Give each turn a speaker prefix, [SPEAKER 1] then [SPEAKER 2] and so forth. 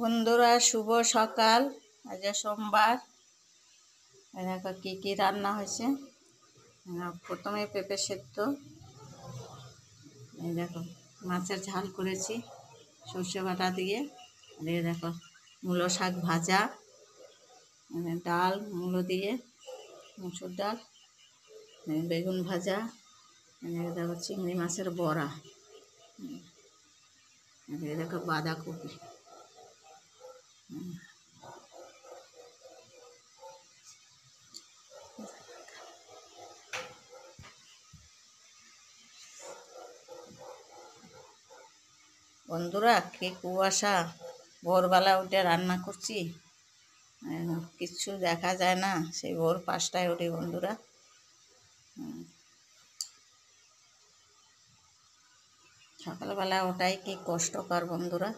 [SPEAKER 1] বন্ধুরা শুভ সকাল। আজ সোমবার। দেখো কি কি রান্না হয়েছে। প্রথমে পেঁপে সেদ্ধ, এই দেখো মাছের ঝাল করেছি সর্ষে বাটা দিয়ে। আর এই দেখো মূলো শাক ভাজা, ডাল মূলো দিয়ে, মুসুর ডাল, বেগুন ভাজা, দেখো চিংড়ি মাছের বড়া, দেখো বাঁধাকপি। বন্ধুরা কি কুয়াশা, ভোরবেলা উঠে রান্না করছি, কিচ্ছু দেখা যায় না। সেই ভোর 5টায় উঠি বন্ধুরা। সকালবেলা ওটাই কি কষ্টকর বন্ধুরা।